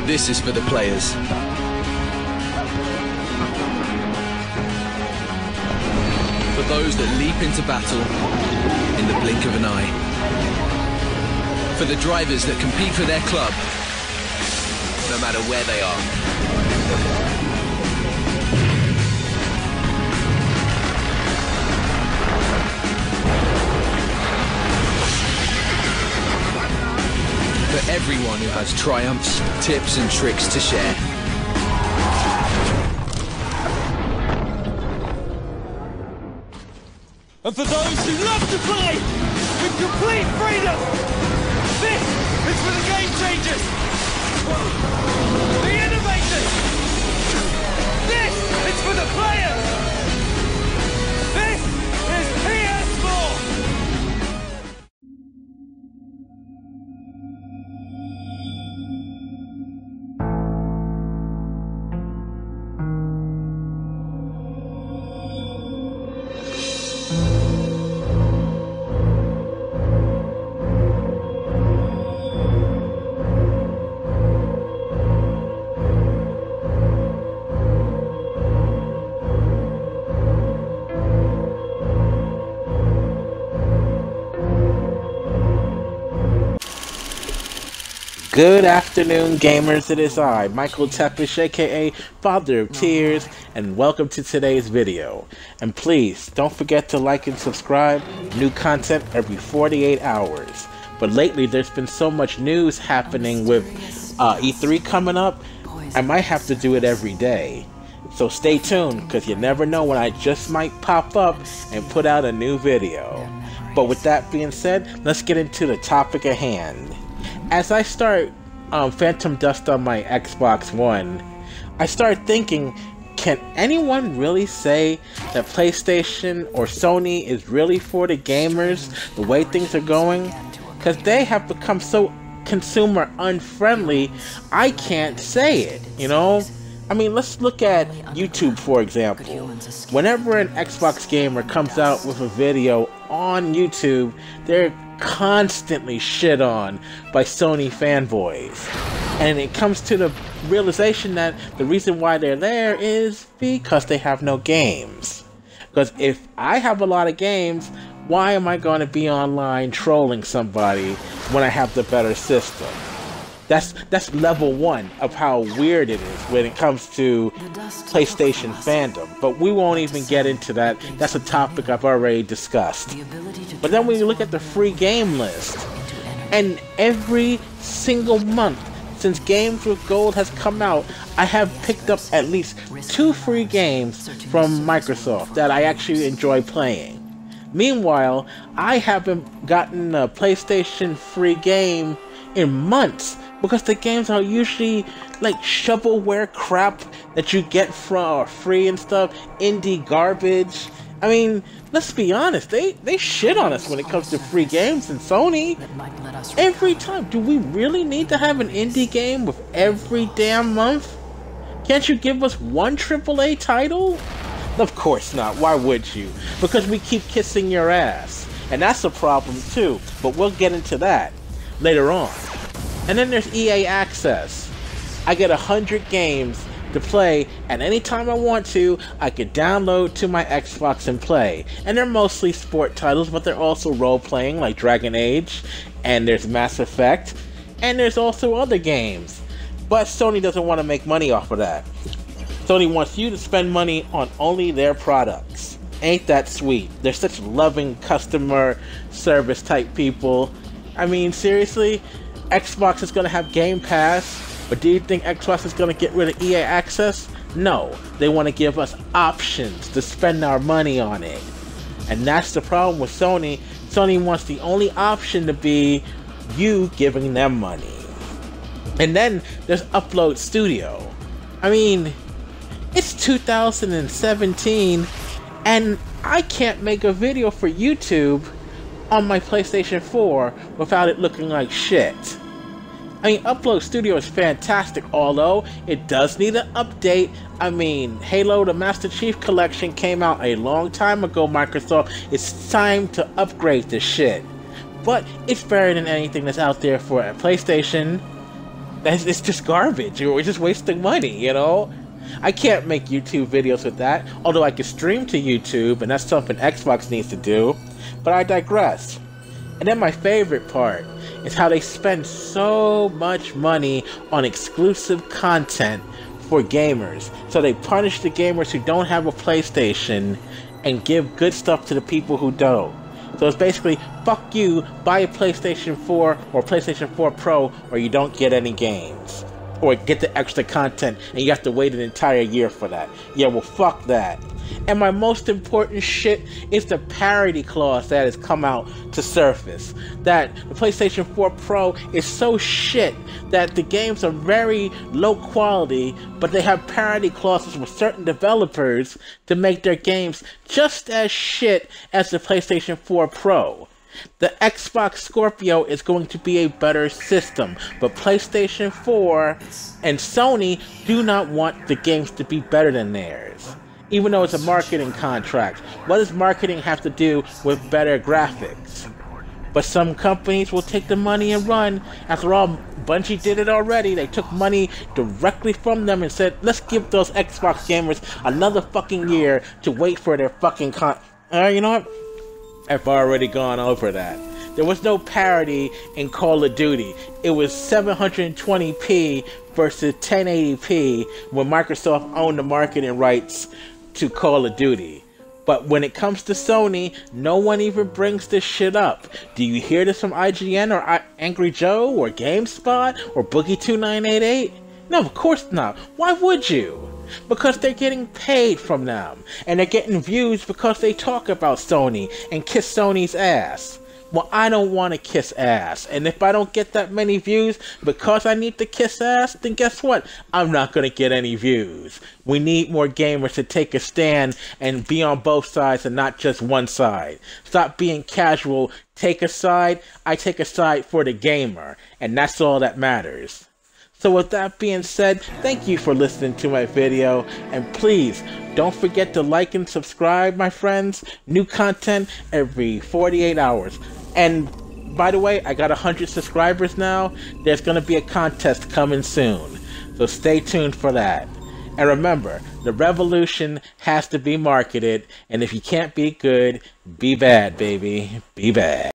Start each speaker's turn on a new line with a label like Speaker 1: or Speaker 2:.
Speaker 1: This is for the players. For those that leap into battle in the blink of an eye. For the drivers that compete for their club, no matter where they are. For everyone who has triumphs, tips and tricks to share.
Speaker 2: And for those who love to play with complete freedom, this is for the game changers, the innovators. This is for the players. This is PS4.
Speaker 3: Good afternoon, gamers. It is I, Michael Tepish, aka Father of Tears, and welcome to today's video. And please, don't forget to like and subscribe. New content every 48 hours. But lately, there's been so much news happening with E3 coming up, I might have to do it every day. So stay tuned, because you never know when I just might pop up and put out a new video. But with that being said, let's get into the topic at hand. As I start Phantom Dust on my Xbox One, I started thinking, can anyone really say that PlayStation or Sony is really for the gamers the way things are going? Because they have become so consumer unfriendly, I can't say it, you know? I mean, let's look at YouTube, for example. Whenever an Xbox gamer comes out with a video on YouTube, they're constantly shit on by Sony fanboys. And it comes to the realization that the reason why they're there is because they have no games. Because if I have a lot of games, why am I going to be online trolling somebody when I have the better system? That's level one of how weird it is when it comes to PlayStation fandom. But we won't even get into that. That's a topic I've already discussed. But then when you look at the free game list, and every single month since Games with Gold has come out, I have picked up at least 2 free games from Microsoft that I actually enjoy playing. Meanwhile, I haven't gotten a PlayStation free game in months, because the games are usually like shovelware crap that you get for free and stuff, indie garbage. I mean, let's be honest, they shit on us when it comes to free games and Sony. Every time. Do we really need to have an indie game with every damn month? Can't you give us one AAA title? Of course not, why would you? Because we keep kissing your ass. And that's a problem too, but we'll get into that later on. And then there's EA Access. I get 100 games to play, and anytime I want to, I can download to my Xbox and play. And they're mostly sport titles, but they're also role-playing, like Dragon Age, and there's Mass Effect, and there's also other games. But Sony doesn't want to make money off of that. Sony wants you to spend money on only their products. Ain't that sweet? They're such loving customer service type people. I mean, seriously? Xbox is going to have Game Pass, but do you think Xbox is going to get rid of EA Access? No, they want to give us options to spend our money on it. And that's the problem with Sony. Sony wants the only option to be you giving them money. And then there's Upload Studio. I mean, it's 2017, and I can't make a video for YouTube on my PlayStation 4 without it looking like shit. I mean, Upload Studio is fantastic, although it does need an update. I mean, Halo the Master Chief Collection came out a long time ago, Microsoft. It's time to upgrade this shit. But it's better than anything that's out there for a PlayStation. it's just garbage. We're just wasting money, you know? I can't make YouTube videos with that, although I can stream to YouTube, and that's something Xbox needs to do, but I digress. And then my favorite part is how they spend so much money on exclusive content for gamers. So they punish the gamers who don't have a PlayStation and give good stuff to the people who don't. So it's basically, fuck you, buy a PlayStation 4 or PlayStation 4 Pro or you don't get any games. Or get the extra content and you have to wait an entire year for that. Yeah, well fuck that. And my most important shit is the parity clause that has come out to surface. That the PlayStation 4 Pro is so shit that the games are very low quality, but they have parity clauses with certain developers to make their games just as shit as the PlayStation 4 Pro. The Xbox Scorpio is going to be a better system, but PlayStation 4 and Sony do not want the games to be better than theirs. Even though it's a marketing contract. What does marketing have to do with better graphics? But some companies will take the money and run. After all, Bungie did it already. They took money directly from them and said, let's give those Xbox gamers another fucking year to wait for their fucking you know what? I've already gone over that. There was no parity in Call of Duty. It was 720p versus 1080p when Microsoft owned the marketing rights to Call of Duty. But when it comes to Sony, no one even brings this shit up. Do you hear this from IGN or Angry Joe or GameSpot or Boogie2988? No, of course not. Why would you? Because they're getting paid from them. And they're getting views because they talk about Sony and kiss Sony's ass. Well, I don't want to kiss ass. And if I don't get that many views because I need to kiss ass, then guess what? I'm not going to get any views. We need more gamers to take a stand and be on both sides and not just one side. Stop being casual. Take a side. I take a side for the gamer. And that's all that matters. So with that being said, thank you for listening to my video, and please don't forget to like and subscribe, my friends. New content every 48 hours. And by the way, I got 100 subscribers now. There's going to be a contest coming soon, so stay tuned for that. And remember, the revolution has to be marketed, and if you can't be good, be bad, baby. Be bad.